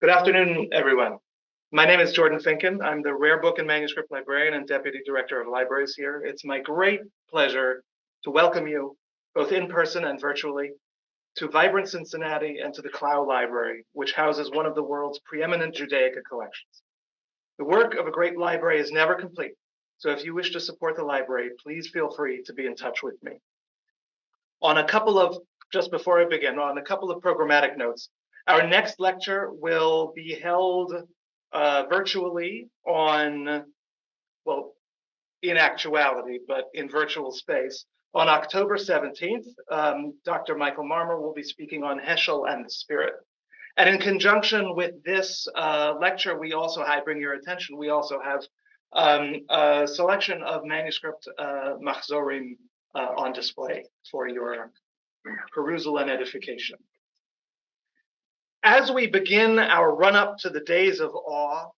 Good afternoon, everyone. My name is Jordan Finken. I'm the Rare Book and Manuscript Librarian and Deputy Director of Libraries here. It's my great pleasure to welcome you, both in person and virtually, to vibrant Cincinnati and to the Klau Library, which houses one of the world's preeminent Judaica collections. The work of a great library is never complete, so if you wish to support the library, please feel free to be in touch with me. Just before I begin, on a couple of programmatic notes, our next lecture will be held virtually in actuality, but in virtual space, on October 17th. Dr. Michael Marmer will be speaking on Heschel and the Spirit. And in conjunction with this lecture, I bring your attention, we also have a selection of manuscript Mahzorim on display for your perusal and edification. As we begin our run-up to the days of awe,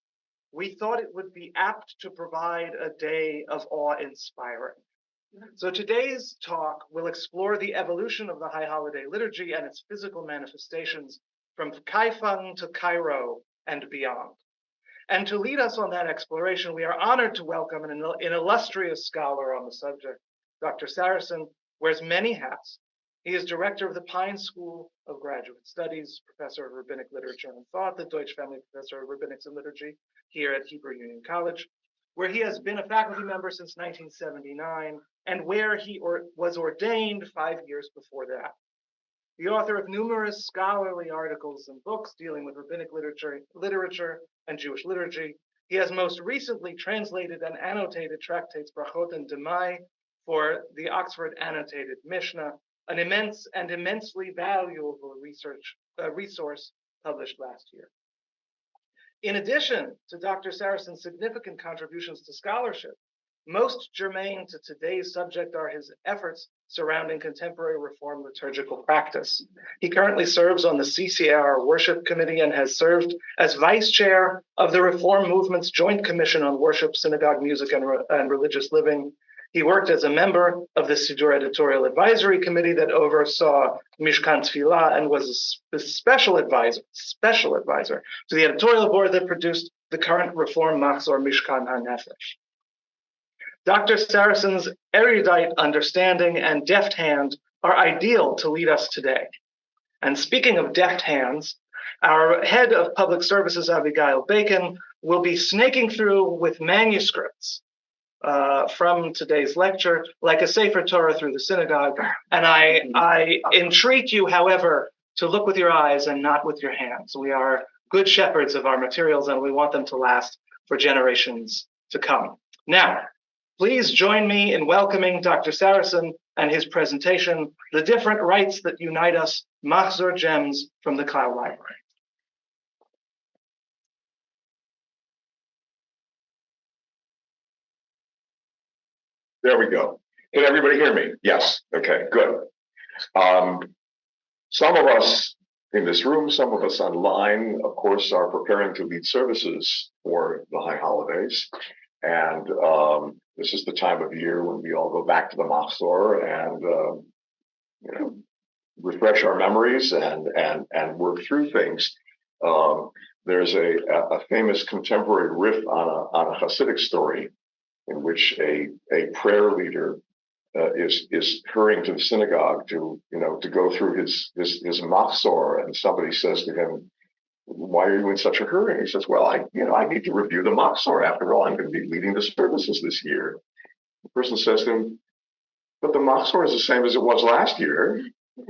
we thought it would be apt to provide a day of awe-inspiring. So today's talk will explore the evolution of the High Holiday Liturgy and its physical manifestations from Kaifeng to Cairo and beyond. And to lead us on that exploration, we are honored to welcome an illustrious scholar on the subject. Dr. Sarason wears many hats. He is director of the Pine School of Graduate Studies, professor of Rabbinic Literature and Thought, the Deutsch Family Professor of Rabbinics and Liturgy here at Hebrew Union College, where he has been a faculty member since 1979, and where he was ordained 5 years before that. The author of numerous scholarly articles and books dealing with rabbinic literature and Jewish liturgy, he has most recently translated and annotated tractates Brachot and Demai for the Oxford Annotated Mishnah, an immense and immensely valuable resource published last year. In addition to Dr. Sarason's significant contributions to scholarship, most germane to today's subject are his efforts surrounding contemporary Reform liturgical practice. He currently serves on the CCR Worship Committee and has served as vice chair of the Reform Movement's Joint Commission on Worship, Synagogue Music, and Religious Living. He worked as a member of the Siddur Editorial Advisory Committee that oversaw Mishkan Tfilah and was a special advisor to the editorial board that produced the current Reform Mahzor Mishkan HaNefesh. Dr. Sarason's erudite understanding and deft hand are ideal to lead us today. And speaking of deft hands, our head of public services, Abigail Bacon, will be snaking through with manuscripts from today's lecture, like a Sefer Torah through the synagogue. And I entreat you, however, to look with your eyes and not with your hands. We are good shepherds of our materials, and we want them to last for generations to come. Now, please join me in welcoming Dr. Sarason and his presentation, The Different Rites That Unite Us, Mahzor Gems from the Klau Library. There we go. Can everybody hear me? Yes. Okay, good. Some of us in this room, some of us online, of course, are preparing to lead services for the high holidays. And this is the time of year when we all go back to the Mahzor and refresh our memories and work through things. There's a famous contemporary riff on a Hasidic story in which a prayer leader is hurrying to the synagogue to go through his Mahzor, and somebody says to him, "Why are you in such a hurry?" And he says, "Well, I need to review the Mahzor. After all, I'm going to be leading the services this year." The person says to him, "But the Mahzor is the same as it was last year."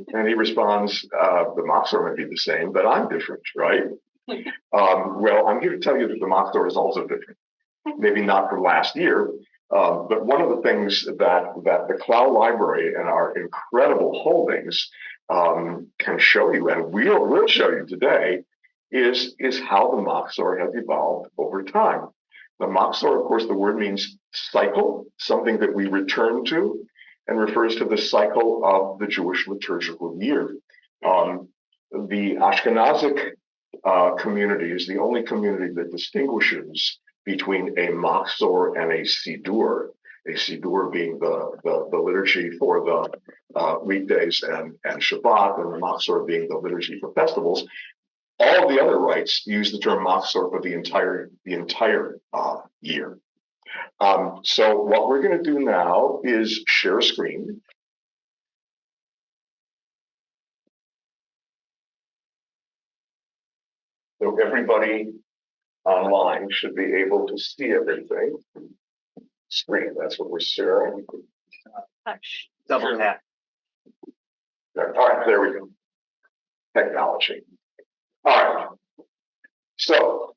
And he responds, "The Mahzor may be the same, but I'm different, right?" Well, I'm here to tell you that the Mahzor is also different. Maybe not from last year, but one of the things that the Klau Library and our incredible holdings can show you, and we'll show you today, is how the Mahzor has evolved over time. The Mahzor, of course, the word means cycle, something that we return to, and refers to the cycle of the Jewish liturgical year. The Ashkenazic community is the only community that distinguishes between a Mahzor and a Siddur being the liturgy for the weekdays and Shabbat, and the Mahzor being the liturgy for festivals. All of the other rites use the term Mahzor for the entire year. So what we're going to do now is share a screen. So everybody online should be able to see everything. Screen, that's what we're sharing. Double tap. All right, there we go. Technology. All right. So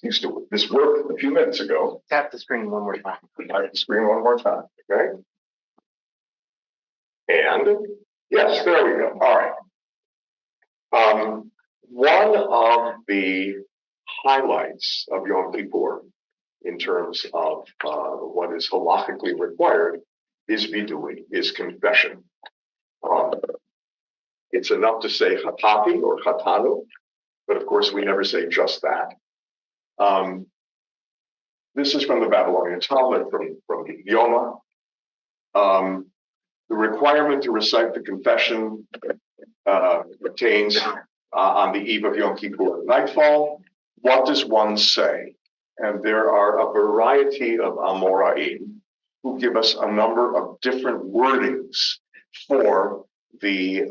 this worked a few minutes ago. Tap the screen one more time. Tap the screen one more time. Okay. And yes, there we go. All right. One of the highlights of Yom Kippur in terms of what is halachically required is vidui, is confession. It's enough to say hatati or hatanu, but of course we never say just that. This is from the Babylonian Talmud, from Yoma. The requirement to recite the confession pertains on the eve of Yom Kippur at nightfall. What does one say? And there are a variety of Amoraim who give us a number of different wordings for the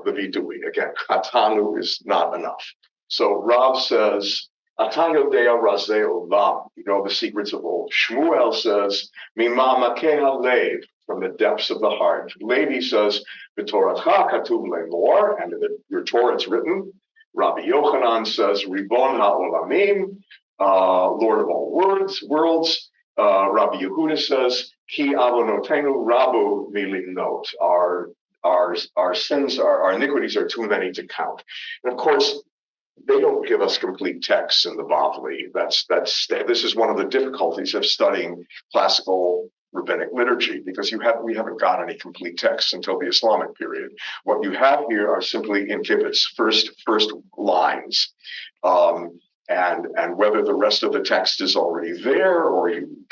vidui. Again, hatanu is not enough. So Rav says, Atanu dea razeh olam, you know the secrets of old. Shmuel says, Mima makeha lev, from the depths of the heart. Levi says, V'toratcha katuv lemor, and in your Torah it's written. Rabbi Yochanan says, Ribon ha'olamim, Lord of all worlds. Rabbi Yehuda says, Ki avonotenu rabu milimnot. Our sins, our iniquities are too many to count. And of course, they don't give us complete texts in the Bavli. This is one of the difficulties of studying classical rabbinic liturgy, because we haven't got any complete texts until the Islamic period. What you have here are simply in kibbutz, first lines, and whether the rest of the text is already there or you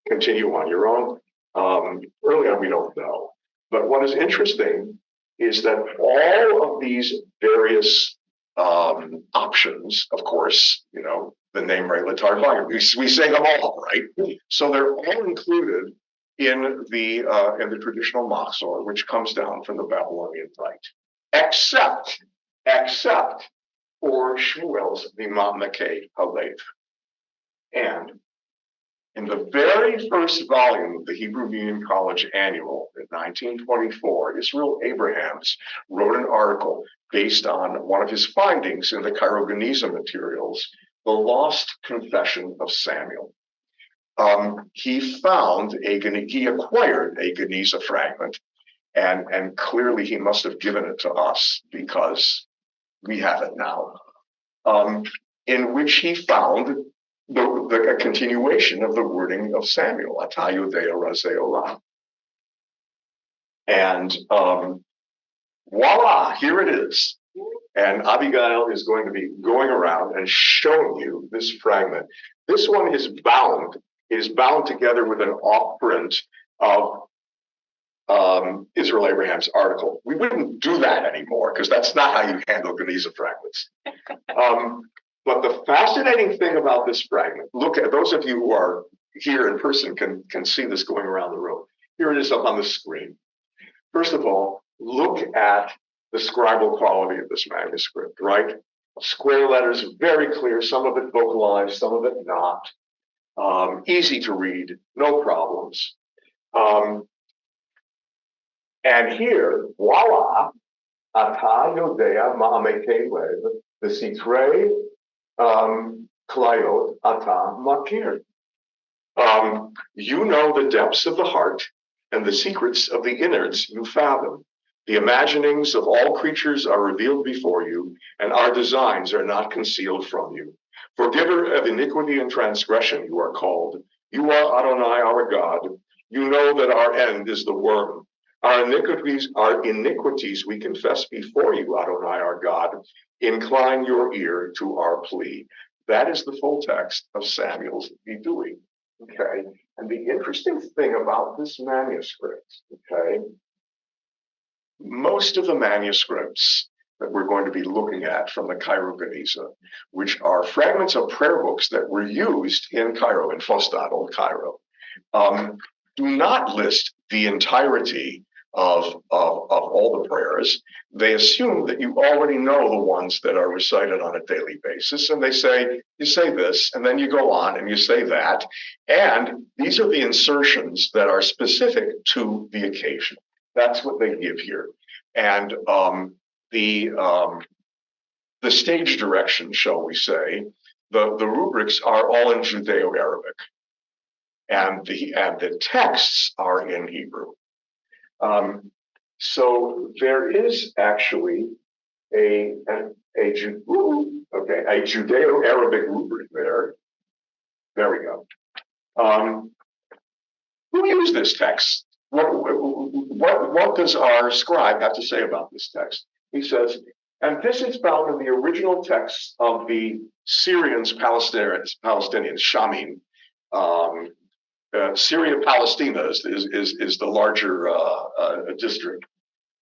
continue on your own. Early on, we don't know. But what is interesting is that all of these various options, of course, you know, the name Latar Volume, we say them all, right? So they're all included in the traditional Mahzor, which comes down from the Babylonian rite, except for Shmuel's Mimam Makeh Halev. And in the very first volume of the Hebrew Union College Annual in 1924, Israel Abrahams wrote an article based on one of his findings in the Cairo Genizah materials, The Lost Confession of Samuel. He acquired a Genizah fragment, and clearly he must have given it to us because we have it now, in which he found a continuation of the wording of Samuel, Atayu Dea Razeh Olam. And voila, here it is. And Abigail is going to be going around and showing you this fragment. This one is bound together with an off-print of Israel Abraham's article. We wouldn't do that anymore because that's not how you handle Genizah fragments. But the fascinating thing about this fragment, look at those of you who are here in person can see this going around the room. Here it is up on the screen. First of all, look at the scribal quality of this manuscript, right? Square letters, very clear, some of it vocalized, some of it not. Easy to read, no problems. And here, voila, Ata Yodea Ma'ameke Lev, the Sitre Klayot Ata Makir. You know the depths of the heart and the secrets of the innards you fathom. The imaginings of all creatures are revealed before you, and our designs are not concealed from you. Forgiver of iniquity and transgression, you are called. You are Adonai, our God. You know that our end is the worm. Our iniquities we confess before you, Adonai, our God. Incline your ear to our plea. That is the full text of Samuel's vidui. Okay, and the interesting thing about this manuscript, okay, most of the manuscripts that we're going to be looking at from the Cairo Genizah, which are fragments of prayer books that were used in Cairo, in Fostat, Old Cairo, do not list the entirety of all the prayers. They assume that you already know the ones that are recited on a daily basis, and they say, you say this, and then you go on and you say that, and these are the insertions that are specific to the occasion. That's what they give here. And the stage direction, shall we say, the rubrics are all in Judeo-Arabic, and the texts are in Hebrew. So there is actually a Judeo-Arabic rubric there. There we go. Who used this text? What does our scribe have to say about this text? He says, and this is found in the original text of the Syrians, Palestinians, Shamim. Syria Palestina is the larger district.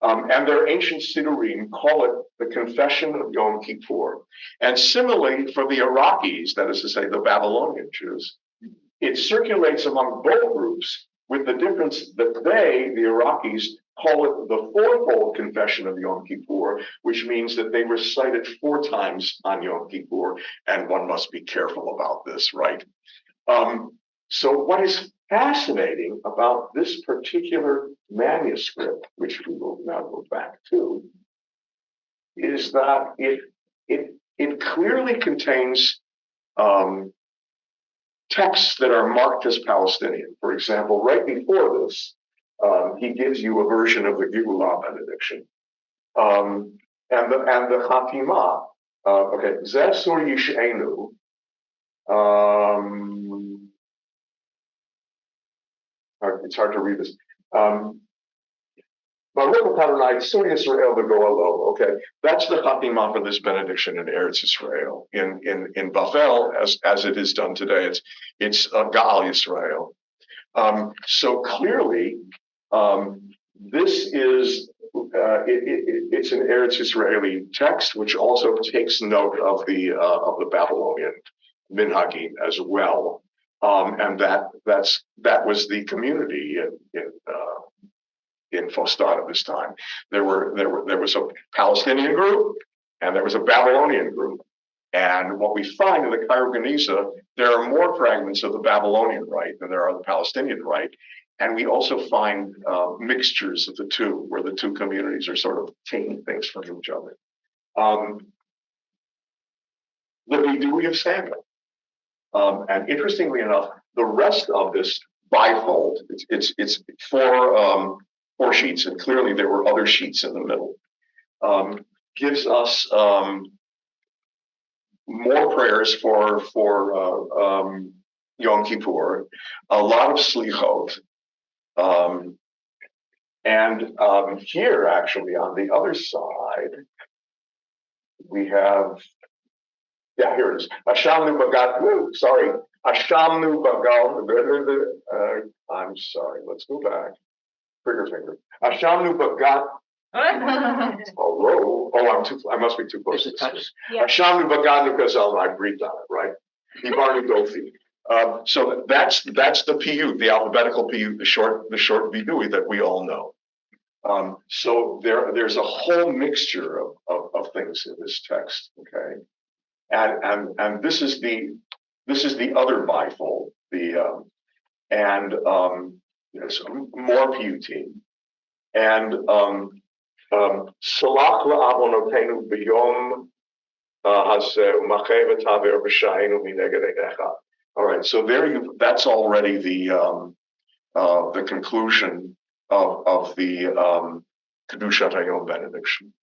And their ancient Siddurim call it the Confession of Yom Kippur. And similarly, for the Iraqis, that is to say, the Babylonian Jews, it circulates among both groups, with the difference that they, the Iraqis, call it the fourfold Confession of Yom Kippur, which means that they recite it 4 times on Yom Kippur, and one must be careful about this, right? So what is fascinating about this particular manuscript, which we will now go back to, is that it clearly contains texts that are marked as Palestinian. For example, right before this, he gives you a version of the Geulah benediction, and the Chatimah. Okay, Zeh Sur Yish'enu. It's hard to read this. Okay, that's the Chatimah for this benediction in Eretz Israel. In Bavel, as it is done today, it's Gaal Yisrael. So clearly, this is it's an Eretz Israeli text, which also takes note of the Babylonian minhagim as well, and that was the community in Fostat at this time. There was a Palestinian group and there was a Babylonian group. And what we find in the Cairo Genizah, there are more fragments of the Babylonian rite than there are the Palestinian rite. And we also find mixtures of the two, where the two communities are sort of taking things from each other. The Bidui of Samuel. And interestingly enough, the rest of this bifold, it's 4 sheets, and clearly there were other sheets in the middle, gives us more prayers for Yom Kippur, a lot of slichot, and here actually on the other side we have, here it is. Hashamnu Bagat. Sorry, Hashamnu Bagal. I'm sorry. Let's go back. Trigger finger. Hashamnu Bagat. Oh, I must be too close to this. Hashamnu Baganu Gazal. I breathed on it, right? Ibarnu Dofi. So that's the piyut, the alphabetical piyut, the short vidui that we all know. So there's a whole mixture of things in this text. Okay, and this is the other bifold. There's more piyutim, and Salach la'avonotenu b'yom hazeh u'macheh v'taver b'sha'enu mineged einecha. All right, so that's already the conclusion of the Kedushat Hayom benediction.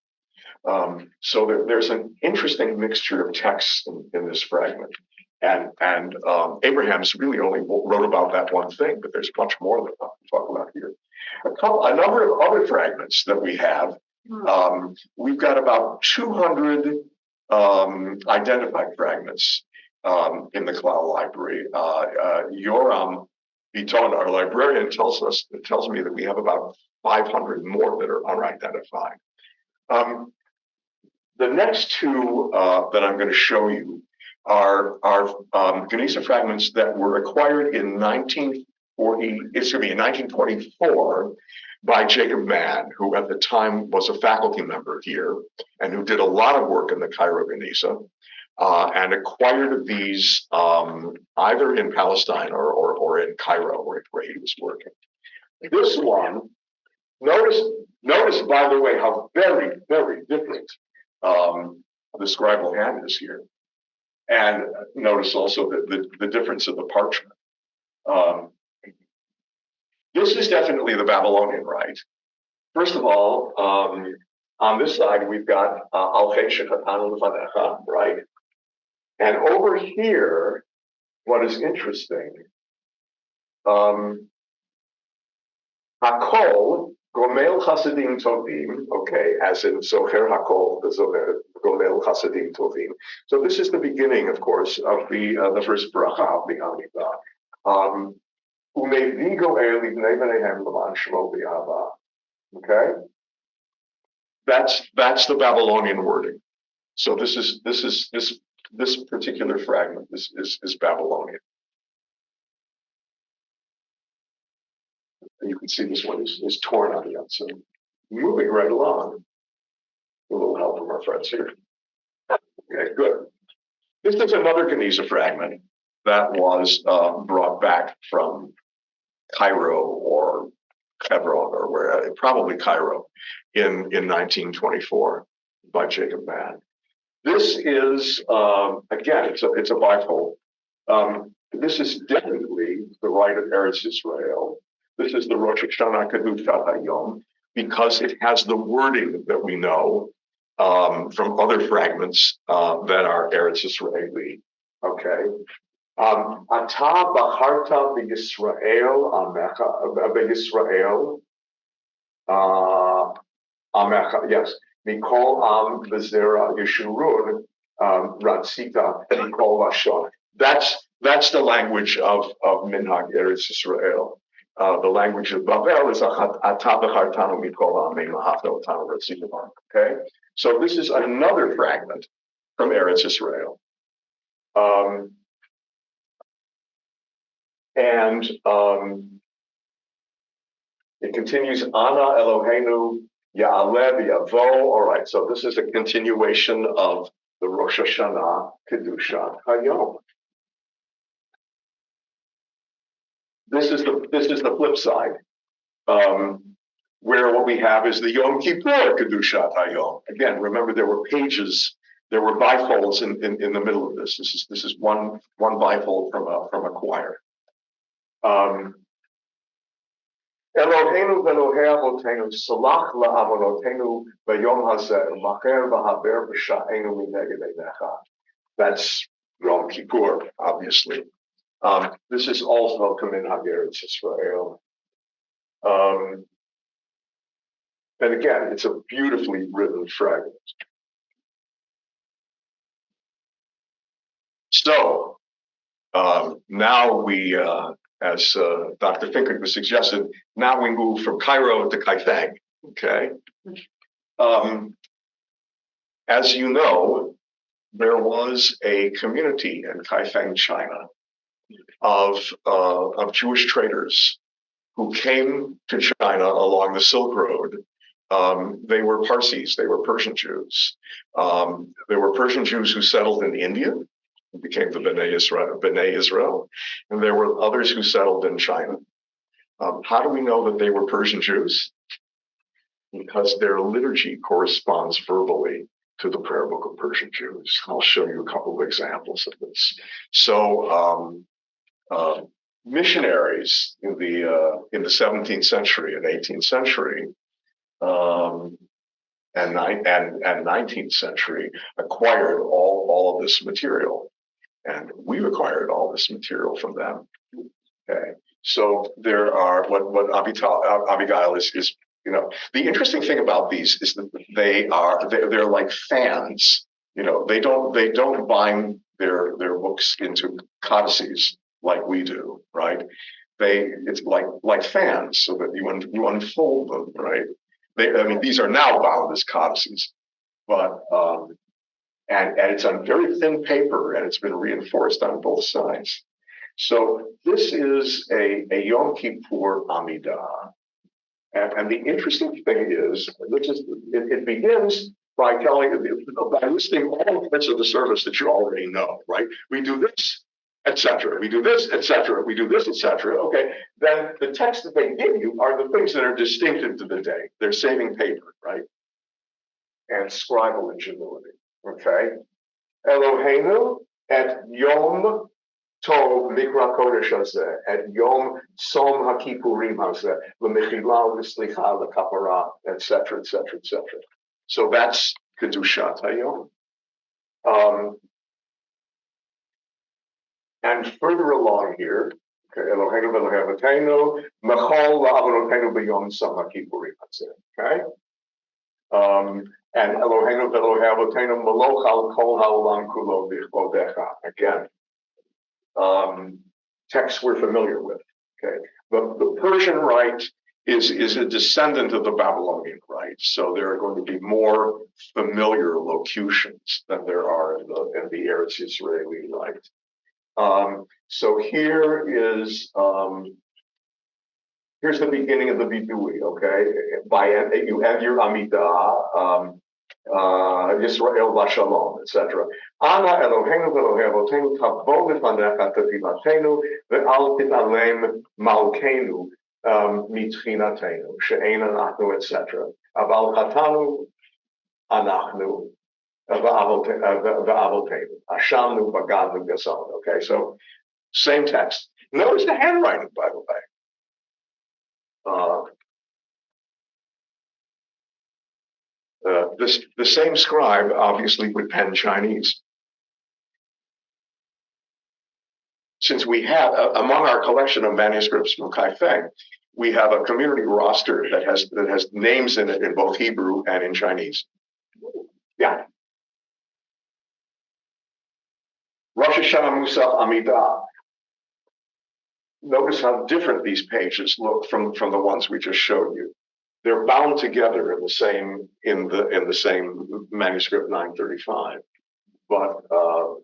So there's an interesting mixture of texts in this fragment. And Abraham's really only wrote about that one thing, but there's much more that we'll talk about here. A number of other fragments that we have. We've got about 200 identified fragments in the Klau Library. Yoram Biton, our librarian, tells me that we have about 500 more that are unidentified. The next two that I'm going to show you are Genizah fragments that were acquired in 1924 by Jacob Mann, who at the time was a faculty member here and who did a lot of work in the Cairo Genizah, and acquired these either in Palestine or in Cairo, where he was working. This one, notice by the way how very, very different the scribal hand is here, and notice also the difference of the parchment. This is definitely the Babylonian rite. First of all, on this side we've got right, and over here, what is interesting, Hakol Gomel Chassidim Tovim, okay, as in Zocher Hakol, Gomel Chassidim Tovim. So this is the beginning, of course, of the first bracha of the Amidah. Okay, that's the Babylonian wording. So this particular fragment is Babylonian. And you can see this one is torn on the outside. Moving right along. A little help from our friends here. Okay, good. This is another Genizah fragment that was brought back from Cairo or Hebron or where, probably Cairo, in 1924 by Jacob Mann. This is again, it's a bifold. This is definitely the rite of Eretz Israel. This is the Rosh Hashanah Kedushat Hayom because it has the wording that we know from other fragments that are Eretz Israeli. Okay. Ata bacharta b'Yisrael amecha. Yes. Mikol am v'zera yeshurun ratzita mikol vashon. That's the language of Minhag Eretz Israel. The language of Babel is ata b'chartanu mikol amim ahavta otanu ratzita. Okay. So this is another fragment from Eretz Israel. And it continues, Ana Eloheinu Ya'aleh Yavo. All right, so this is a continuation of the Rosh Hashanah Kedushat Hayom. This is the flip side, where what we have is the Yom Kippur Kedushat Hayom. Again, remember there were pages, there were bifolds in the middle of this. This is one bifold from a choir. Eloheinu v'Elohei avotenu salach la'avonotenu v'yom hazeh macher v'haber b'sha'enu mineged einecha. That's Yom Kippur, obviously. This is also Minhag Eretz Israel. And again, it's a beautifully written fragment. So now we, as Dr. Finkel suggested, now we move from Cairo to Kaifeng. Okay. As you know, there was a community in Kaifeng, China, of Jewish traders who came to China along the Silk Road. They were Parsis, they were Persian Jews. There were Persian Jews who settled in India, who became the B'nai Israel, and there were others who settled in China. How do we know that they were Persian Jews? Because their liturgy corresponds verbally to the prayer book of Persian Jews. I'll show you a couple of examples of this. So missionaries in the 17th century and 18th century and 19th century acquired all of this material, and we acquired all this material from them. Okay, so there are what Abigail is. You know, the interesting thing about these is that they're like fans. You know, they don't bind their books into codices like we do, right? It's like fans, so that you unfold them, right? These are now bound as codices, but and it's on very thin paper, and it's been reinforced on both sides. So this is a Yom Kippur Amidah. And the interesting thing is, it begins by listing all parts of the service that you already know, right? We do this, etc. We do this, etc. We do this, etc. Okay, then the text that they give you are the things that are distinctive to the day. They're saving paper, right? And scribal ingenuity. Okay, Eloheinu et Yom Tov Mikra Kodesh hazeh et Yom Som HaKippurim hazeh l'mechila l'slicha l'kapara, etc., etc., etc. So that's Kedushat Hayom. And further along here, Eloheinu v'Eloheinu mechol la'avonoteinu b'Yom Som HaKippurim hazeh. Okay. And Eloheinu v'Eloheinu maloch al kol ha'olam kulo v'chvodecha. Again. Texts we're familiar with. Okay, the Persian rite is a descendant of the Babylonian rite, so there are going to be more familiar locutions than there are in the Eretz Israeli rite. So here is here's the beginning of the Vidui. Okay, you have your Amidah. Yisrael v'shalom, etc. Ana Eloheinu v'Elohei Avotenu tavo lefanecha tefilatenu ve'al titalem malkeinu mitchinatenu she'ein anachnu, etc. Aval chatanu anachnu v'avotenu ashamnu v'gadnu gasonu. Okay, so same text. Notice the handwriting, by the way. The same scribe obviously would pen Chinese. Since we have, among our collection of manuscripts from Kaifeng, we have a community roster that has names in it in both Hebrew and in Chinese. Yeah. Rosh Hashanah Musaf Amidah. Notice how different these pages look from the ones we just showed you. They're bound together in the same manuscript 935, but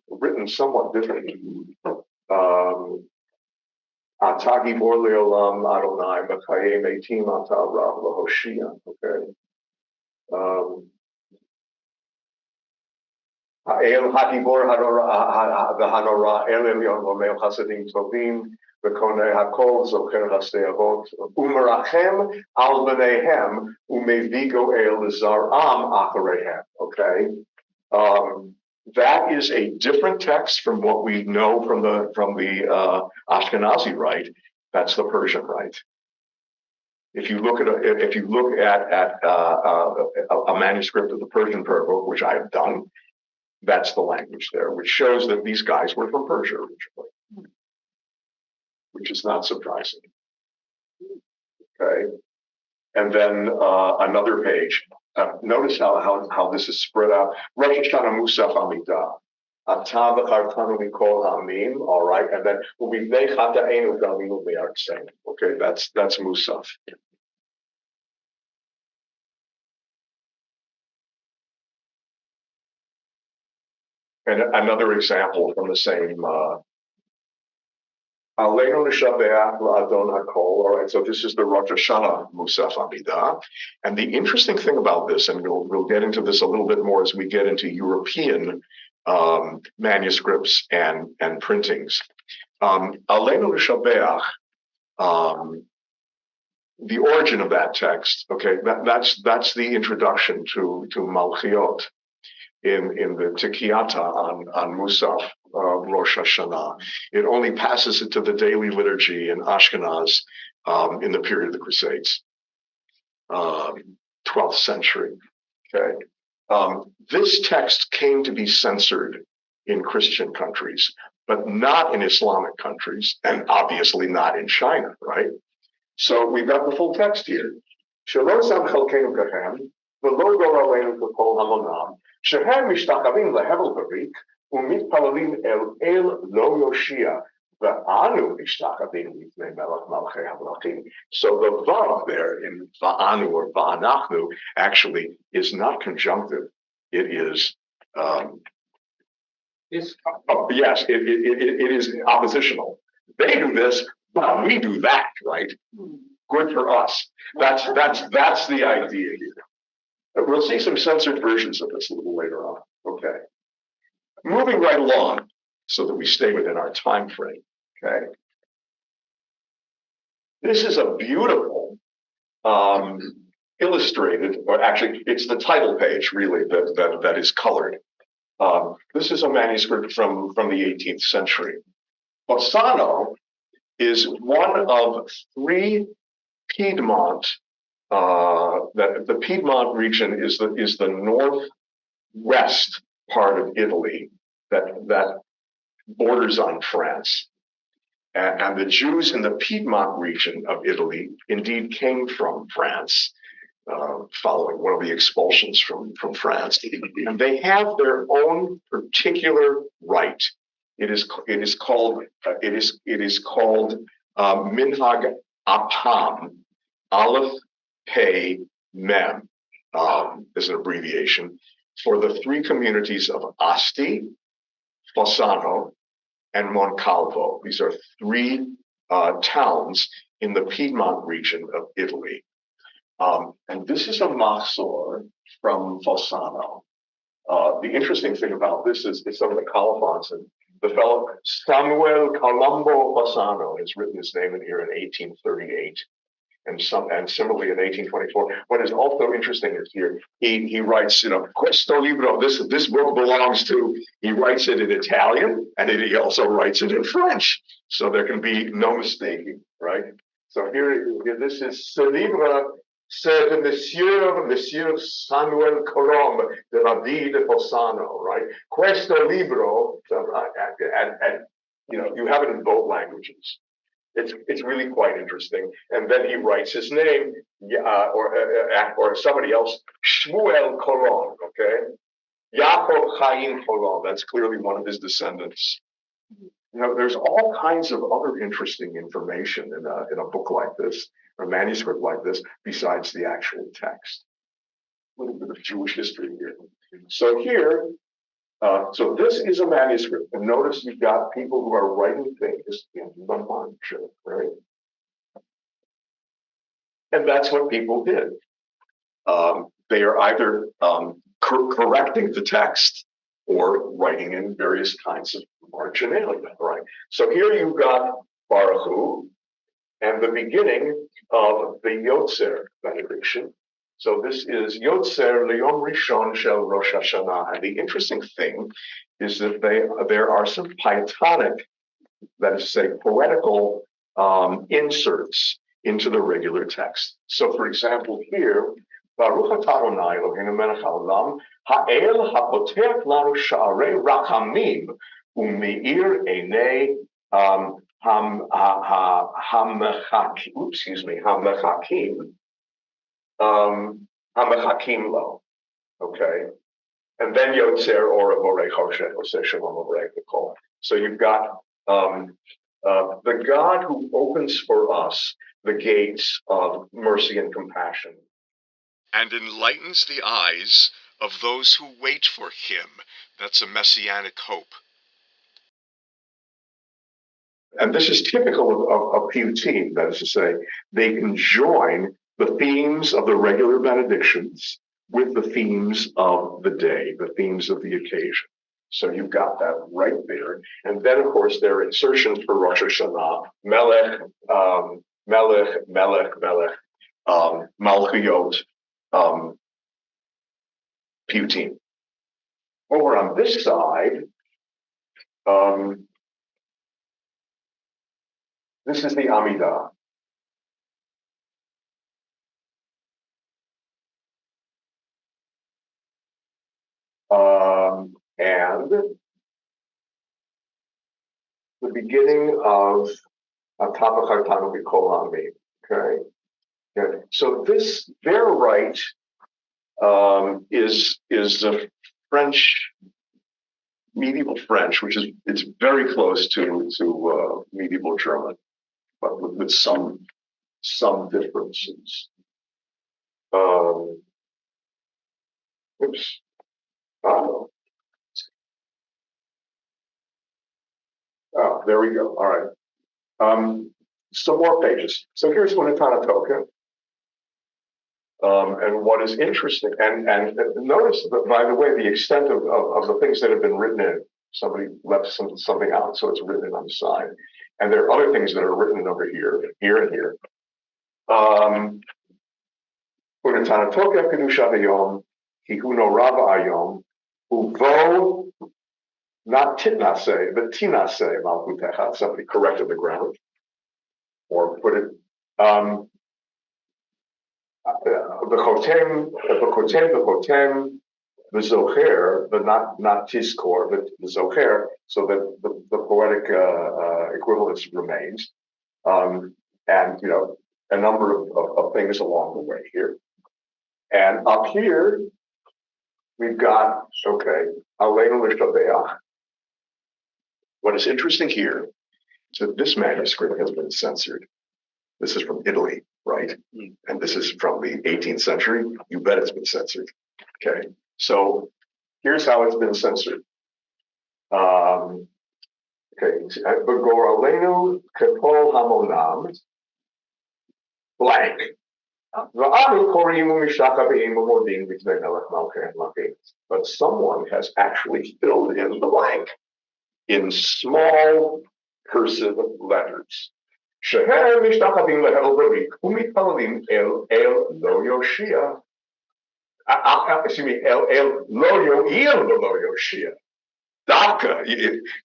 written somewhat differently. Atagi bor leolam Adonai b'chayei meitim ata rav lahoshia. Okay. Ha'el hagibor v'hanora el elyon lomeo chasadim tovim. V'konei hakol zocher hasteavot umerachem al b'neihem umevigo el zaram achareihem. Okay, that is a different text from what we know from the Ashkenazi rite. That's the Persian rite. If you look at a manuscript of the Persian prayer-book, which I have done, that's the language there, which shows that these guys were from Persia originally. Which is not surprising. Okay, and then another page. Notice how this is spread out. Rosh Hashanah Musaf Amidah. Ata v'chartanu mikol hamim. All right, and then u'mivnei chata'enu galinu me'artzenu. Okay, that's Musaf. And another example from the same. Aleinu l'shabeach la'adon hakol. All right, so this is the Rosh Hashanah Musaf Amidah, and the interesting thing about this, and we'll get into this a little bit more as we get into European manuscripts and printings. Aleinu l'shabeach, the origin of that text. Okay, that's the introduction to Malchiot in the Tikkiata on Musaf. Rosh Hashanah. It only passes it to the daily liturgy in Ashkenaz in the period of the Crusades, 12th century. Okay, this text came to be censored in Christian countries, but not in Islamic countries, and obviously not in China, right? So we've got the full text here. Shelo sam chalkeinu kahem v'lo gor aleinu k'kol hamonam shehem mishtachavim lehevel barik. ומתפללים אל אל לא יושיע, ואנו משתחווים לפני מלך מלכי המלכים. So the vav there in va'anu or va'anachnu actually is not conjunctive. It is, yes, it is oppositional. They do this, but we do that, right? Good for us. That's the idea here. We'll see some censored versions of this a little later on. Okay. Moving right along so that we stay within our time frame. Okay. This is a beautiful illustrated, or actually it's the title page really that is colored. This is a manuscript from the 18th century. Bassano is one of three Piedmont. The Piedmont region is the northwest part of Italy that borders on France. And the Jews in the Piedmont region of Italy indeed came from France, following one of the expulsions from France. And they have their own particular rite. It is called Minhag Apam, Aleph Pei Mem, as an abbreviation, for the three communities of Asti, Fossano, and Moncalvo. These are three towns in the Piedmont region of Italy. And this is a Mahzor from Fossano. The interesting thing about this is some of the colophons, and the fellow Samuel Colombo Fossano has written his name in here in 1838. And similarly in 1824. What is also interesting is here he writes, questo libro, this book belongs to, he writes it in Italian, and he also writes it in French. So there can be no mistaking, right? So here this is ce livre, c'est de Monsieur Samuel Colombo de la Ville de Fossano, right? Questo libro, and you have it in both languages. It's really quite interesting. And then he writes his name, or somebody else, Shmuel Colon, okay? Yaakov Chaim Colon, that's clearly one of his descendants. There's all kinds of other interesting information in a book like this, or a manuscript like this, besides the actual text. A little bit of Jewish history here. So here, so this is a manuscript, and notice you've got people who are writing things in the mantra, right? And that's what people did. They are either correcting the text or writing in various kinds of marginalia, right? So here you've got Baruch Hu and the beginning of the Yotzer benediction. So this is Yotzer Leyom Rishon Shel Rosh Hashanah. And the interesting thing is that there are some pietonic, that is to say, poetical inserts into the regular text. So for example, here, Baruch atah Adonai Eloheinu melech haolam, ha'el ha'potech lanu sha'arei rachamim, u'meir einei Hamachakim lo, okay, and then Yotzer or Vorei Choshen or Shalom Vorei Kol. So you've got the God who opens for us the gates of mercy and compassion, and enlightens the eyes of those who wait for Him. That's a messianic hope. And this is typical of Piyutim, that is to say, they can join the themes of the regular benedictions with the themes of the day, the themes of the occasion. So you've got that right there. And then, of course, there are insertions for Rosh Hashanah, Melech, Malchuyot, Piyutim. Over on this side, this is the Amidah. And the beginning of Atavachartanu B'Kol Ha'amim. Okay. So their rite is the French medieval French, which is it's very close to medieval German, but with some differences. Oops. Oh, there we go. All right. Some more pages. So here's Unetana token. And what is interesting, and notice that, by the way, the extent of the things that have been written in. Somebody left something out, so it's written on the side. And there are other things that are written over here, here, and here. Unetana token kedusha hayom, ki hu norah hayom, uvo not titnase, but tinase malchutecha. Somebody corrected the grammar, or put it. The chotem, the zocher, but not tiskor, but the zocher, so that the poetic equivalence remains, and a number of things along the way here. And up here, we've got Aleinu l'shabeach. What is interesting here is that this manuscript has been censored. This is from Italy, right? And this is from the 18th century. You bet it's been censored. Okay, so here's how it's been censored. Begoralenu kepol hamonam blank. But someone has actually filled in the blank in small cursive letters. Sheher mishtachavim lehel barik umipalalim el lo yoshia. Excuse me, el lo yo'il lo yoshia. Dafka.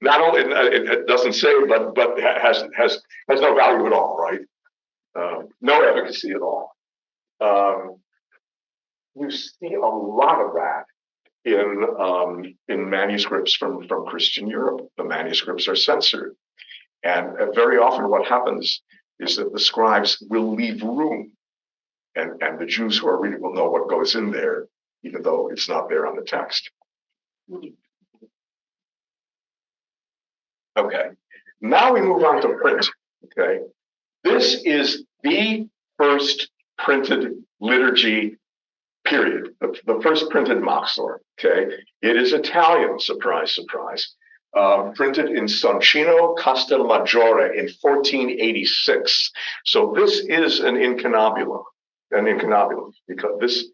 Not only it doesn't say, but has no value at all, right? No efficacy at all. You see a lot of that in manuscripts from Christian Europe. The manuscripts are censored. And very often what happens is that the scribes will leave room, and the Jews who are reading will know what goes in there, even though it's not there on the text. Okay, now we move on to print. Okay, this is the first printed liturgy, period. The first printed Mahzor. Okay, it is Italian. Surprise, surprise. Printed in Soncino Castelmaggiore in 1486. So this is an incanabulum, because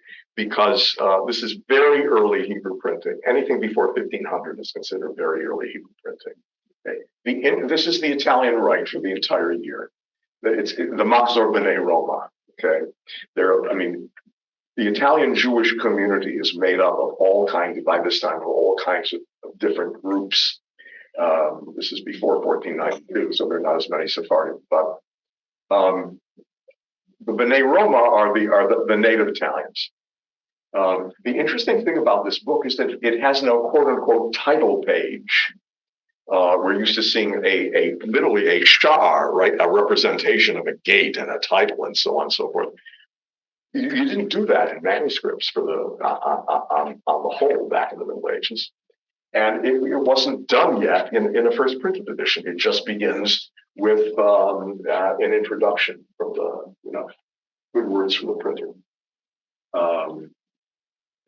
this is very early Hebrew printing. Anything before 1500 is considered very early Hebrew printing. Okay. This is the Italian rite for the entire year. It's the Mahzor B'nai Roma. Okay, the Italian Jewish community is made up of all kinds, by this time, of all kinds of different groups. This is before 1492, so there are not as many Sephardim. But the B'nai Roma are the native Italians. The interesting thing about this book is that it has no quote-unquote title page. We're used to seeing literally a shar, right, a representation of a gate and a title and so on and so forth. You didn't do that in manuscripts for on the whole back in the Middle Ages. And it wasn't done yet in a first printed edition. It just begins with an introduction from the good words from the printer.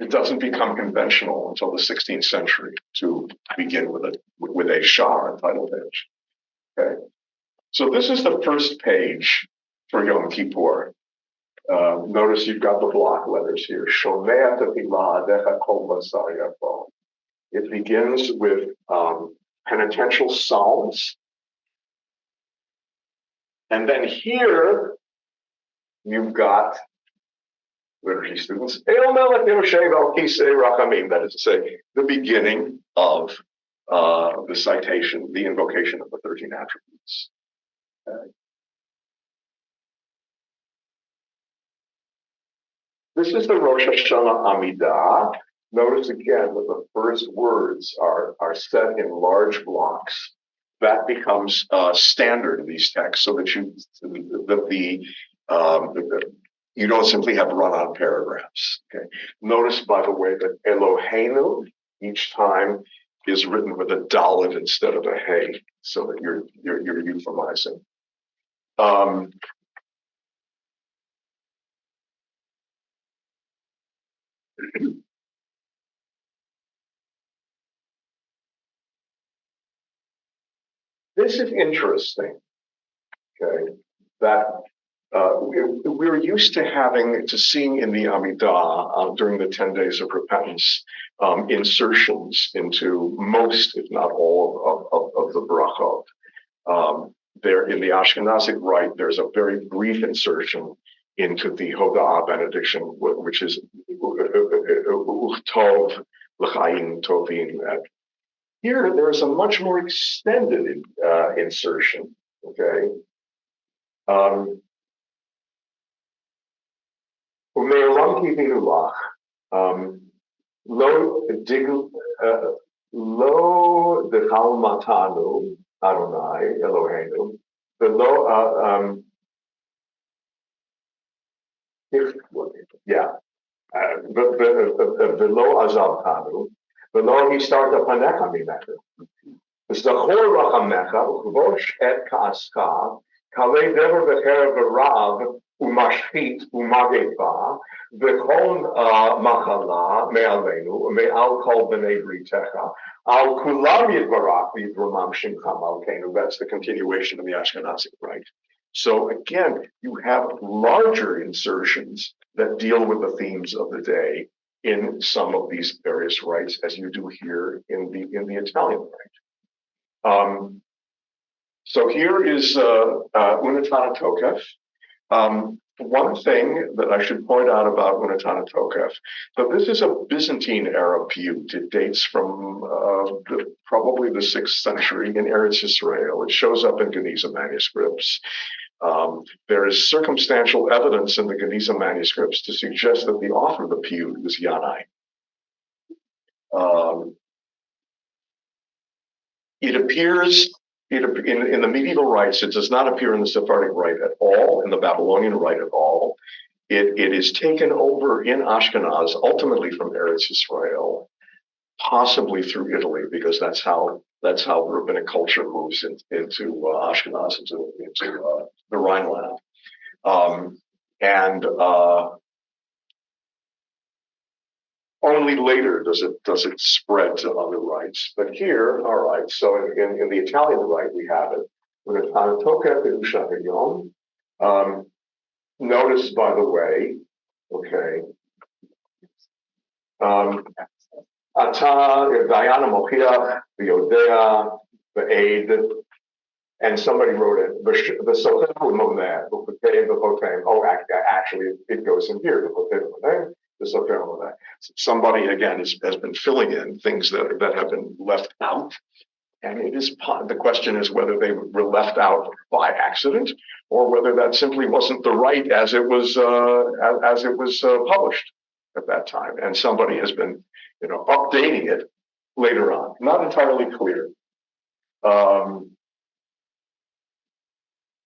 It doesn't become conventional until the 16th century to begin with a shar title page. Okay, so this is the first page for Yom Kippur. Notice you've got the block letters here. Shomea tefillah adecha kol basar yavo. It begins with penitential psalms. And then here you've got liturgy students. El melech yoshev al kisei rachamim. That is to say, the beginning of the citation, the invocation of the 13 attributes. This is the Rosh Hashanah Amidah. Notice again that the first words are set in large blocks. That becomes standard in these texts, so that you don't simply have run-on paragraphs. Okay. Notice, by the way, that Eloheinu each time is written with a dalet instead of a hey, so that you're euphemizing. This is interesting. Okay, that we're used to seeing in the Amidah during the 10 days of repentance insertions into most, if not all, of the brachot. There in the Ashkenazic rite, there's a very brief insertion into the Hoda'ah benediction, which is Tov l'chaim tovim. Here, there's a much more extended insertion. Okay. Lo dechal matanu Adonai Eloheinu velo velo azavtanu velo histarta panecha mimecha v'zachor rachamecha u'chvosh et ka'aska kalei dever v'cherev v'rav u'mashchit u'magefa v'chol machala me'aleinu me'al kol b'nei britecha al kulam yitbarach v'yivramam shimcham alkeinu. That's the continuation of the Ashkenazic rite. So again, you have larger insertions that deal with the themes of the day in some of these various rites, as you do here in the Italian rite. So here is Unetana Tokef. One thing that I should point out about Unetana Tokef, that this is a Byzantine era piyut. It dates from probably the 6th century in Eretz Yisrael. It shows up in Genizah manuscripts. There is circumstantial evidence in the Genizah manuscripts to suggest that the author of the piyut was Yanai. It appears in the medieval rites. It does not appear in the Sephardic rite at all, in the Babylonian rite at all. It is taken over in Ashkenaz, ultimately from Eretz Yisrael, possibly through Italy, because that's how rabbinic culture moves into Ashkenaz, into the Rhineland. Only later does it spread to other rites. But here, all right, so in the Italian rite, we have it. Unetana Tokef Kedusha Hayom. Notice, by the way, okay, Ata Diana Mochiach, Yodea, the Aid, and somebody wrote it. The Sofer Momed, oh, actually, it goes in here. The Sofer Momed. Somebody again has been filling in things that have been left out, and it is the question is whether they were left out by accident or whether that simply wasn't the rite as it was published at that time, and somebody has been updating it later on. Not entirely clear.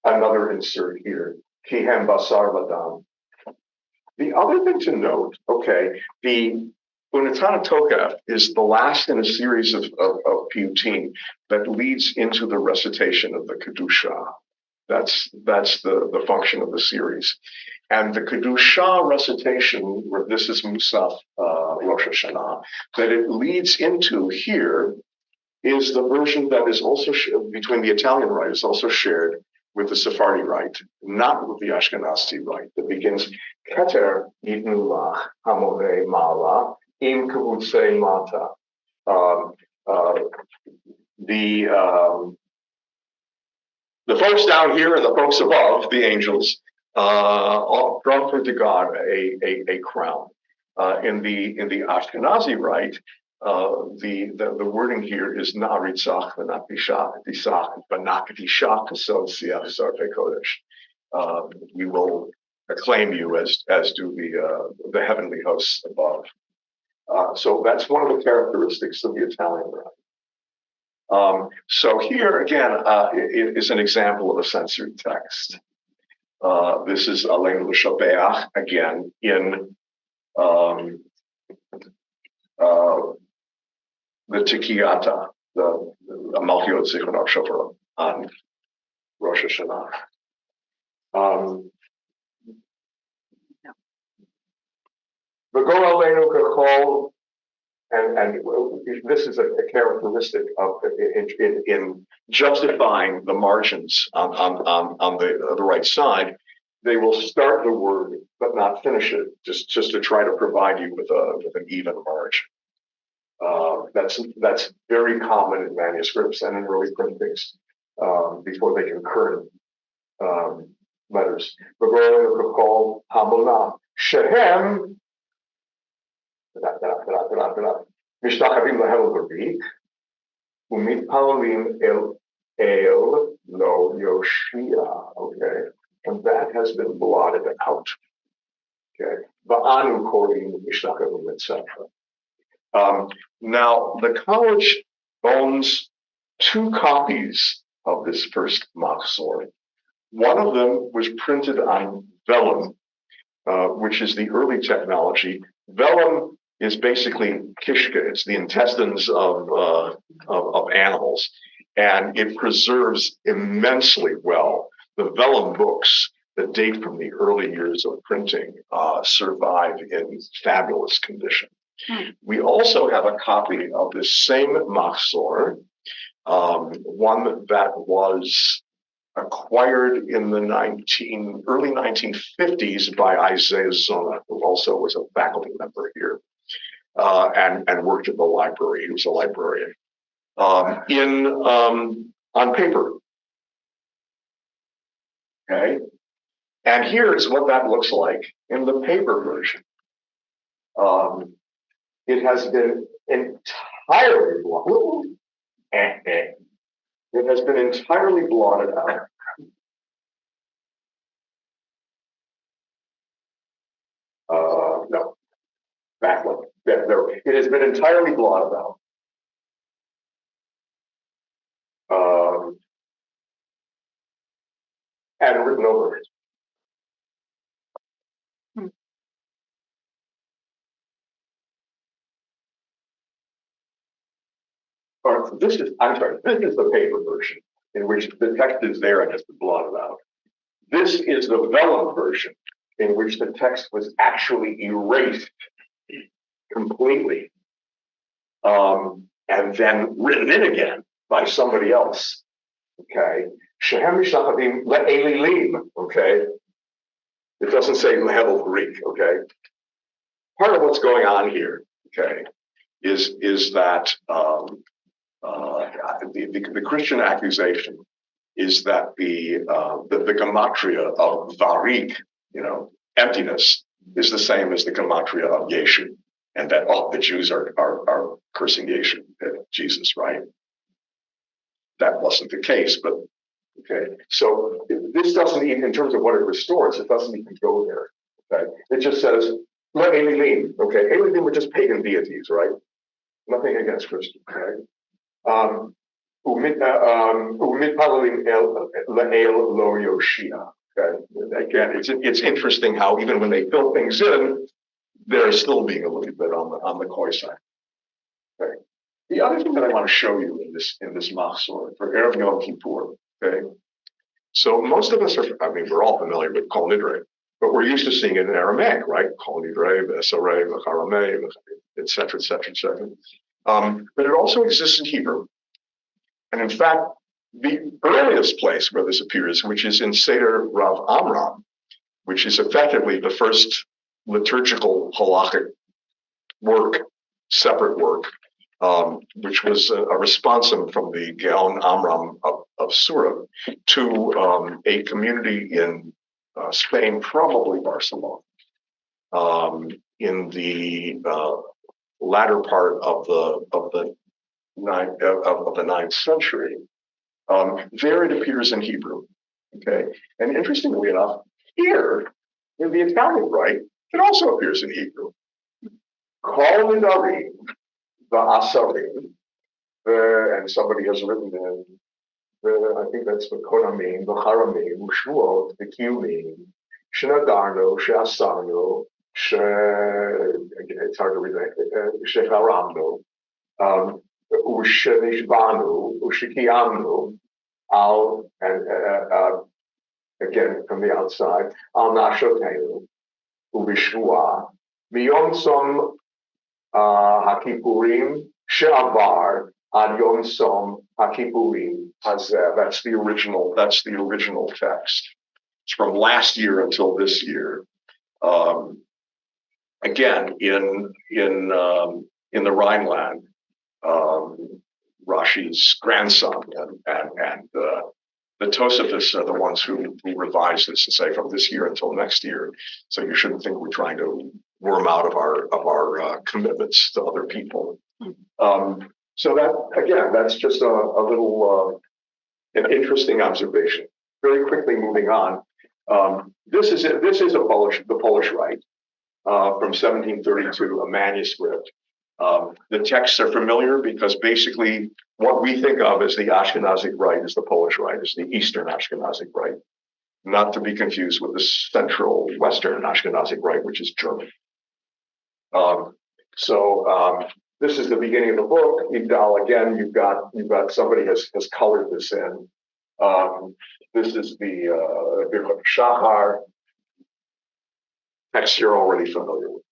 Another insert here, Kihem Basar Ladam. The other thing to note, okay, the Unetana Tokef is the last in a series of piyutim that leads into the recitation of the Kedusha. That's the function of the series. And the Kedusha recitation, where this is Musaf Rosh Hashanah, that it leads into here is the version that is also between the Italian rite, is also shared with the Sephardi rite, not with the Ashkenazi rite, that begins Keter Yitnu Lach Hamore Mala Im Kavutse Mata. The folks down here and the folks above, the angels, brought to God a crown. In the Ashkenazi rite, the wording here is Na'aritzach v'nakdishach v'nakdishach kasod sarfei kodesh. We will acclaim you as do the heavenly hosts above. So that's one of the characteristics of the Italian rite. So here again is an example of a censored text. This is Aleinu L'Shabeach again in the Tikiyata, the Malchiot Zichronot Shofar on Rosh Hashanah. And this is a characteristic of in justifying the margins on the right side. They will start the word but not finish it, just to try to provide you with an even margin. That's very common in manuscripts and in early printings before they can kern letters. Shehem משתחווים להבל בריק ומתפללים אל לא יושיע. Okay, and that has been blotted out. Okay, va'anu korim mishtachevim, etc. Now the college owns 2 copies of this first Mahzor. One of them was printed on vellum, which is the early technology. Vellum is basically kishka. It's the intestines of animals, and it preserves immensely well. The vellum books that date from the early years of printing survive in fabulous condition. We also have a copy of this same Mahzor, one that was acquired in the early 1950s by Isaiah Zona, who also was a faculty member here and worked at the library. He was a librarian on paper. Okay, and here's what that looks like in the paper version. It has been entirely blotted. It has been entirely blotted out. No, back one. Yeah, there. It has been entirely blotted out. And written over it. This is the paper version in which the text is there and has been blotted out. This is the vellum version in which the text was actually erased completely and then written in again by somebody else. Okay. Shehem Mishnachavim le'elilim. Okay. It doesn't say lehevel Greek. Okay. Part of what's going on here, okay, is that the Christian accusation is that the gematria of varik, emptiness, is the same as the gematria of Yeshu, and that the Jews are cursing Yeshu, Jesus, right? That wasn't the case, but okay. So this doesn't even, in terms of what it restores, it doesn't even go there. Okay, it just says let Elilim. Okay, Elilim were just pagan deities, right? Nothing against Christians. Okay. Okay. Again, it's interesting how even when they fill things in, they're still being a little bit on the coy side. Okay. The other thing that I want to show you in this Mahzor for Erev Yom Kippur. Okay. So most of us we're all familiar with Kol Nidre, but we're used to seeing it in Aramaic, right? Kol Nidre, V'Esorei, V'Charamei, et cetera, et cetera, et cetera. But it also exists in Hebrew. And in fact, the earliest place where this appears, which is in Seder Rav Amram, which is effectively the first liturgical halachic work, separate work, which was a responsum from the Gaon Amram of Surat to a community in Spain, probably Barcelona, in the latter part of the 9th century. There it appears in Hebrew. Okay, and interestingly enough, here in the Italian rite, it also appears in Hebrew. Kol Nidarim, the Asarim, and somebody has written in, I think that's the Konamim, the Haramim, Shmuot, the Kiyumim, Shnadarno, Shasarno, it's hard to read that, Shecharamno. Ushenishvanu, Ushikiamnu, Al, and again from the outside, Al Nashotenu, Uvishua, Miyomsom Hakipurim, She'avar, Ad Yomsom Hakipurim Hazeh. That's the original text. It's from last year until this year. Again, in the Rhineland, Rashi's grandson and the Tosafists are the ones who revise this and say from this year until next year. So you shouldn't think we're trying to worm out of our commitments to other people. So that again, that's just a little an interesting observation. Very quickly moving on. This is the Polish Rite from 1732, a manuscript. The texts are familiar because basically what we think of as the Ashkenazic Rite is the Polish Rite, is the Eastern Ashkenazic Rite, not to be confused with the Central Western Ashkenazic Rite, which is German. This is the beginning of the book. Igdal, again, you've got somebody has colored this in. This is the Birkat Shachar text you're already familiar with.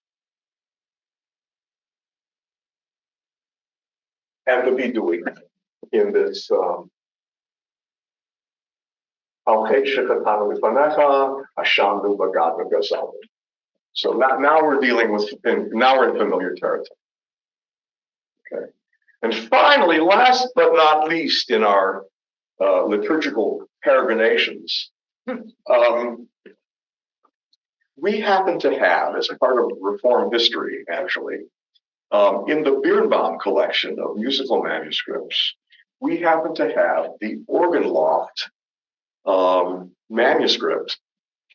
And the Bidui in this so now we're dealing with, now we're in familiar territory. Okay. And finally, last but not least in our liturgical peregrinations, we happen to have, as part of Reform history, actually, in the Birnbaum collection of musical manuscripts, we happen to have the organ loft manuscript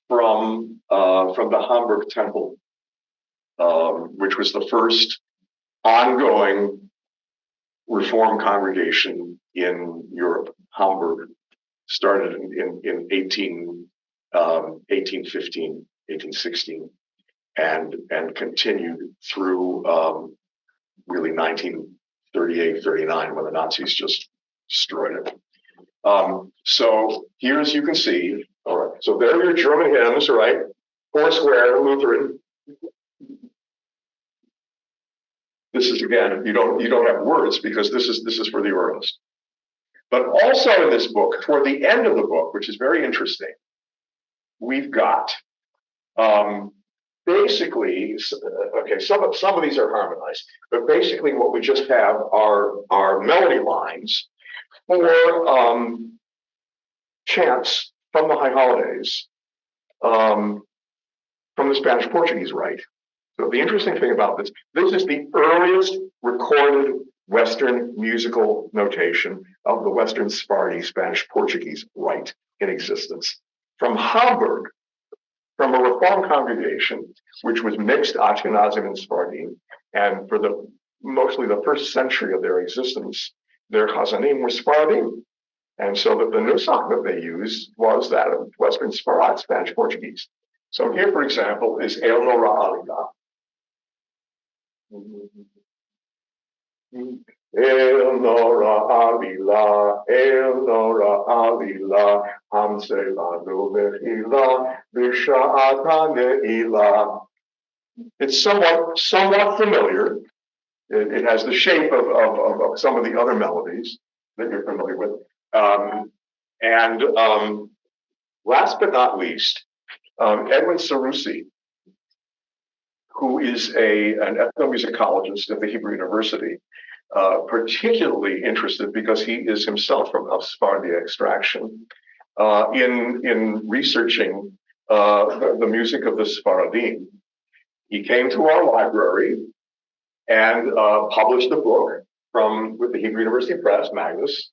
from the Hamburg Temple, which was the first ongoing Reform congregation in Europe. Hamburg started in 1815, 1816, and continued through really 1938, 39, when the Nazis just destroyed it. So here, as you can see, all right, so there are your German hymns, right? Foursquare, Lutheran. This is, again, you don't have words because this is for the organist. But also in this book, toward the end of the book, which is very interesting, we've got basically, okay, some of these are harmonized, but basically what we just have are melody lines for chants from the High Holidays from the Spanish-Portuguese Rite. So the interesting thing about this is the earliest recorded Western musical notation of the Western Sephardi Spanish-Portuguese Rite in existence. From Hamburg, from a Reform congregation, which was mixed Ashkenazim and Sephardim, and for mostly the first century of their existence, their Chazanim were Sephardim. And so the nusach that they used was that of Western Sephardi, Spanish-Portuguese. So here, for example, is El Nora Alila. El Nora Alila, El Nora Alila, Hamselanu Mechila, Bisha'ata Ne'ila. It's somewhat familiar. It has the shape of some of the other melodies that you're familiar with. Last but not least, Edwin Sarusi, who is an ethnomusicologist at the Hebrew University, particularly interested because he is himself of Sephardi extraction, in researching the music of the Sephardim. He came to our library and published a book with the Hebrew University Press, Magnus,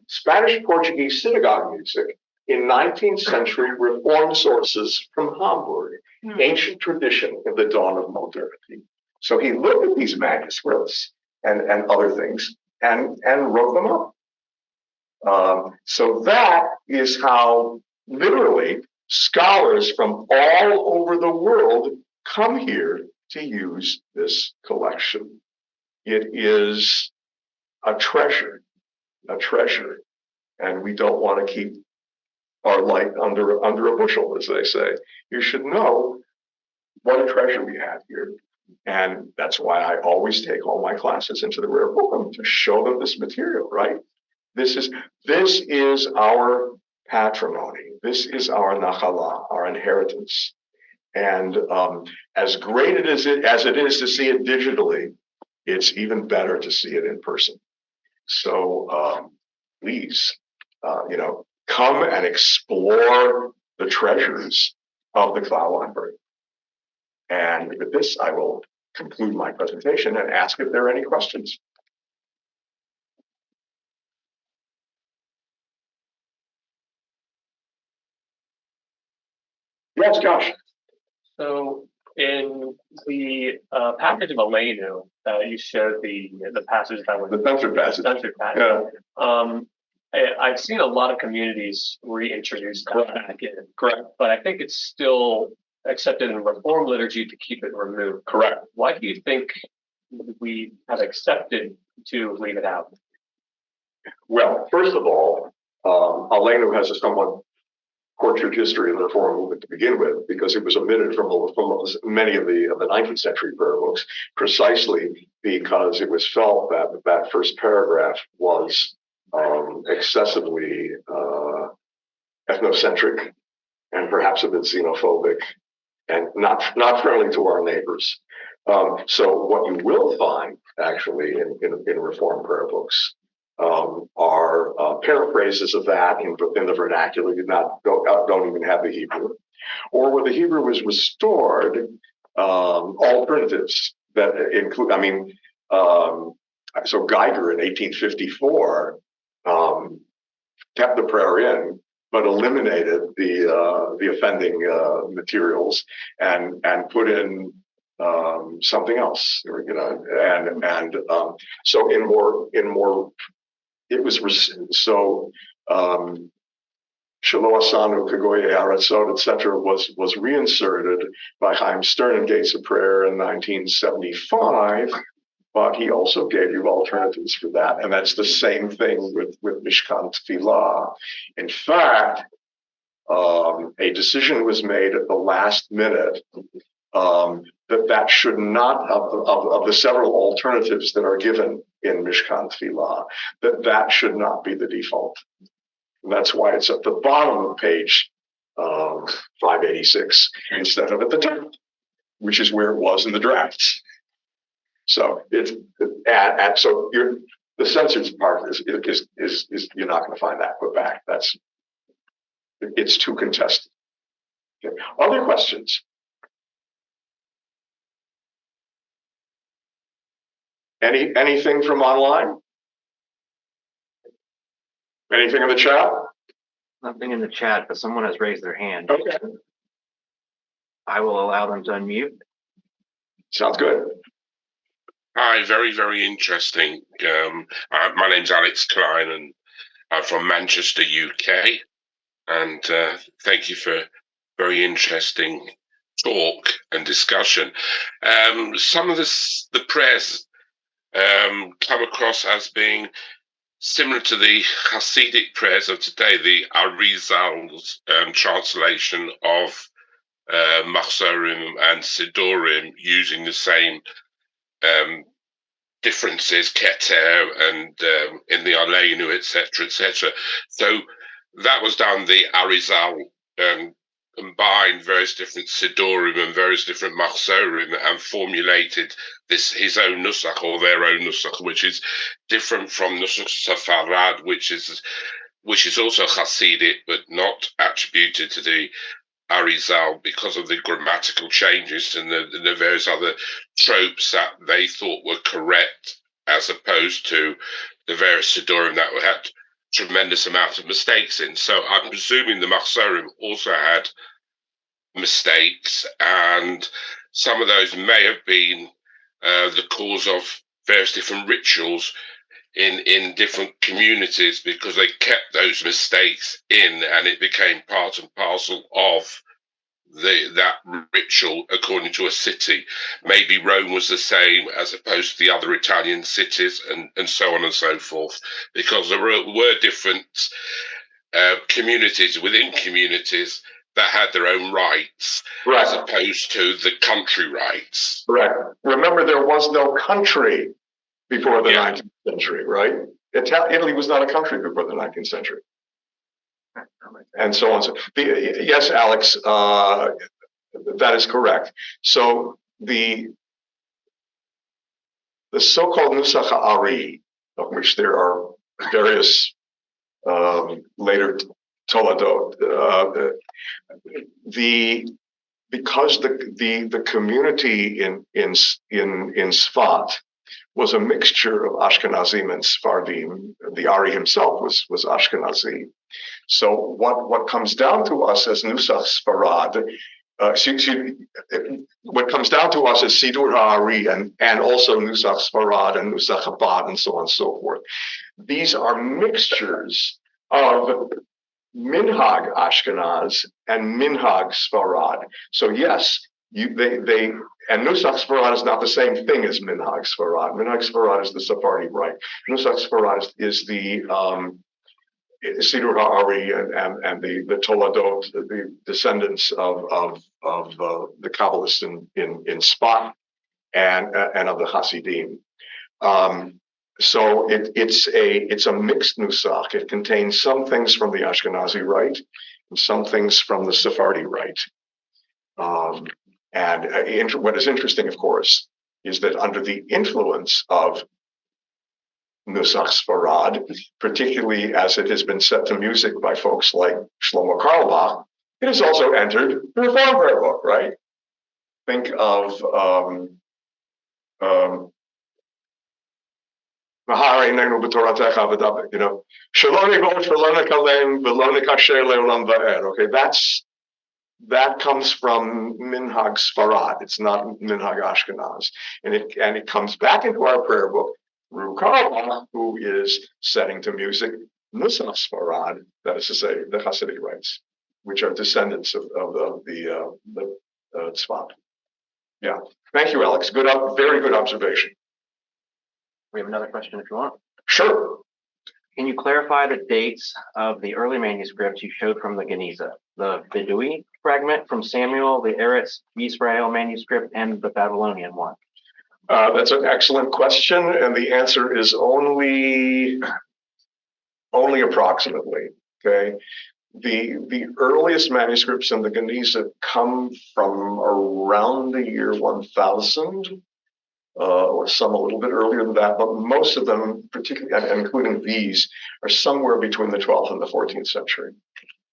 Spanish-Portuguese synagogue music in 19th century Reform sources from Hamburg, ancient tradition in the dawn of modernity. So he looked at these manuscripts and other things and wrote them up. So that is how literally scholars from all over the world come here to use this collection. It is a treasure, and we don't want to keep our light under a bushel, as they say. You should know what a treasure we have here. And that's why I always take all my classes into the rare book to show them this material, right? This is our patrimony. This is our nachala, our inheritance. And as great as it is to see it digitally, it's even better to see it in person. So please, come and explore the treasures of the Klau Library. And with this, I will conclude my presentation and ask if there are any questions. Yes, Josh. So in the passage of Aleinu, you showed the passage that was The censored passage. censored passage. Yeah. I've seen a lot of communities reintroduce that back in. Correct. But I think it's still accepted in Reform liturgy to keep it removed. Correct. Why do you think we have accepted to leave it out? Well, first of all, Aleinu has a somewhat tortured history in the Reform movement to begin with, because it was omitted from many of the 19th century prayer books, precisely because it was felt that that first paragraph was excessively ethnocentric and perhaps a bit xenophobic and not friendly to our neighbors. So what you will find actually in Reform prayer books are paraphrases of that in the vernacular. Don't even have the Hebrew, or where the Hebrew was restored, alternatives that include. So Geiger in 1854 kept the prayer in, but eliminated the offending materials and put in something else, so in more. It was so Shelo Asanu, Kagoye Haratzot, etc. was reinserted by Chaim Stern in Gates of Prayer in 1975, but he also gave you alternatives for that, and that's the same thing with Mishkan Tefillah. In fact, a decision was made at the last minute that should not, of the several alternatives that are given in Mishkan Tefillah, that should not be the default. And that's why it's at the bottom of page 586 instead of at the top, which is where it was in the drafts. So the censored part is you're not going to find that put back. It's too contested. Okay. Other questions? Anything from online? Anything in the chat? Nothing in the chat, but someone has raised their hand. Okay. I will allow them to unmute. Sounds good. Hi, very, very interesting. My name's Alex Klein, and I'm from Manchester, UK. And thank you for very interesting talk and discussion. Some of the prayers come across as being similar to the Hasidic prayers of today, the Arizal's translation of Mahzorim and Sidorim, using the same differences, Keter and in the Aleinu, etc., etc. So that was done, the Arizal combined various different Sidorim and various different Mahzorim and formulated his own Nusach, or their own Nusach, which is different from Nusach Safarad, which is also Hasidic, but not attributed to the Arizal because of the grammatical changes and the various other tropes that they thought were correct, as opposed to the various Sidorim that had tremendous amount of mistakes in. So I'm presuming the Mahzorim also had mistakes, and some of those may have been the cause of various different rituals in different communities, because they kept those mistakes in, and it became part and parcel of that ritual according to a city. Maybe Rome was the same as opposed to the other Italian cities, and so on and so forth, because there were different communities within communities that had their own rites, as opposed to the country rites. Right. Remember, there was no country before the 19th century, right? Italy was not a country before the 19th century. And so on. Yes, Alex, that is correct. So the so-called Nusach Ari, of which there are various later Toledot, because the community in Sfat was a mixture of Ashkenazim and Sephardim. The Ari himself was Ashkenazi. So what comes down to us as Nusach Sfarad, what comes down to us as Sidur HaAri and also Nusach Sfarad and Nusach Chabad and so on and so forth. These are mixtures of Minhag Ashkenaz and Minhag Sfarad. So yes, they and Nusach Sfarad is not the same thing as Minhag Sfarad. Minhag Sfarad is the Sephardi rite. Nusach Sfarad is the Sidur HaAri and the Toledot, the descendants of the Kabbalists in Sfat and of the Hasidim. So it's a mixed nusach. It contains some things from the Ashkenazi rite and some things from the Sephardi rite. What is interesting, of course, is that under the influence of Nusach Sfarad, particularly as it has been set to music by folks like Shlomo Carlebach, it has also entered the Reform prayer book, right? Think of okay, that comes from Minhag Sfarad. It's not Minhag Ashkenaz, and it comes back into our prayer book through Carlebach, who is setting to music Nusach Sfarad, that is to say, the Hasidic rites, which are descendants of the Tzfat. Yeah, thank you, Alex. Very good observation. We have another question if you want. Sure. Can you clarify the dates of the early manuscripts you showed from the Genizah? The Bedouin fragment from Samuel, the Eretz Yisrael manuscript, and the Babylonian one? That's an excellent question, and the answer is only approximately. Okay, the earliest manuscripts in the Genizah come from around the year 1000, or some a little bit earlier than that, but most of them, particularly and including these, are somewhere between the 12th and the 14th century.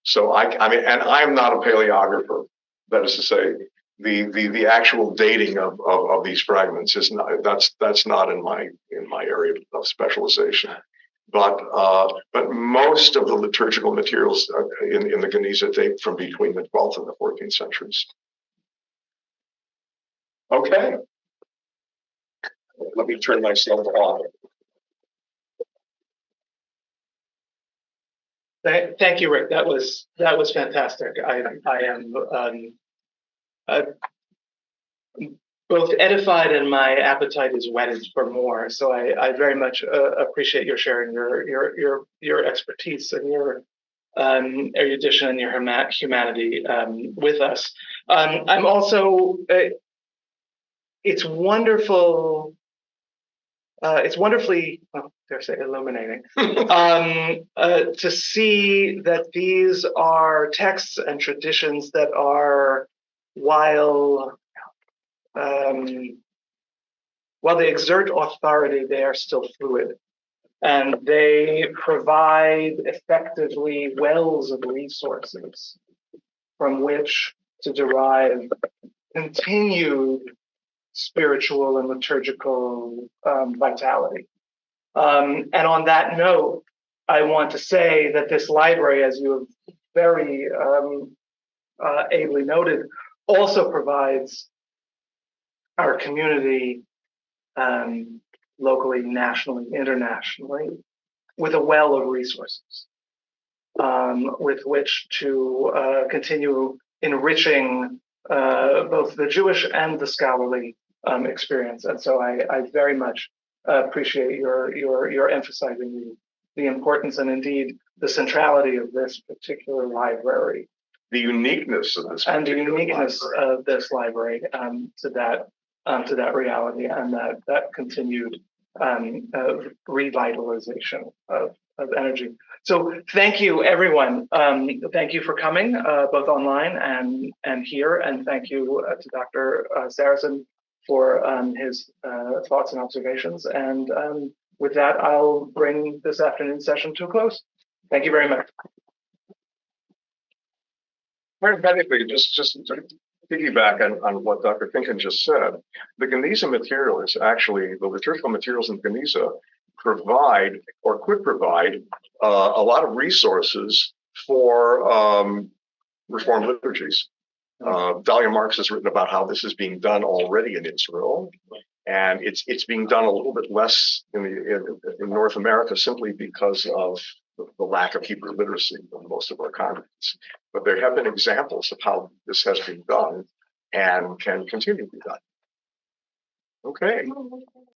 So I mean, and I'm not a paleographer. That is to say, the actual dating of these fragments is not that's not in my area of specialization. But most of the liturgical materials in the Genizah date from between the 12th and the 14th centuries. Okay, let me turn myself on. Thank you, Rick. That was fantastic. I am both edified and my appetite is whetted for more. So I very much appreciate your sharing your expertise and your erudition and your humanity with us. I'm also it's wonderful. It's wonderfully, dare I say, illuminating to see that these are texts and traditions that are, while they exert authority, they are still fluid, and they provide effectively wells of resources from which to derive continued spiritual and liturgical vitality. And on that note, I want to say that this library, as you have very ably noted, also provides our community locally, nationally, internationally, with a well of resources with which to continue enriching both the Jewish and the scholarly experience. And so I very much appreciate your emphasizing the importance and indeed the centrality of this particular library. The uniqueness of this And the particular uniqueness library. of this library to that reality and that continued revitalization of energy. So thank you, everyone. Thank you for coming, both online and here, and thank you to Dr. Sarason for his thoughts and observations. And with that, I'll bring this afternoon's session to a close. Thank you very much. Parenthetically, just to piggyback on what Dr. Finken just said, the Genizah materials, actually, the liturgical materials in Genizah provide or could provide a lot of resources for Reformed liturgies. Dahlia Marks has written about how this is being done already in Israel, and it's being done a little bit less in North America simply because of the lack of Hebrew literacy in most of our congregations. But there have been examples of how this has been done and can continue to be done. Okay.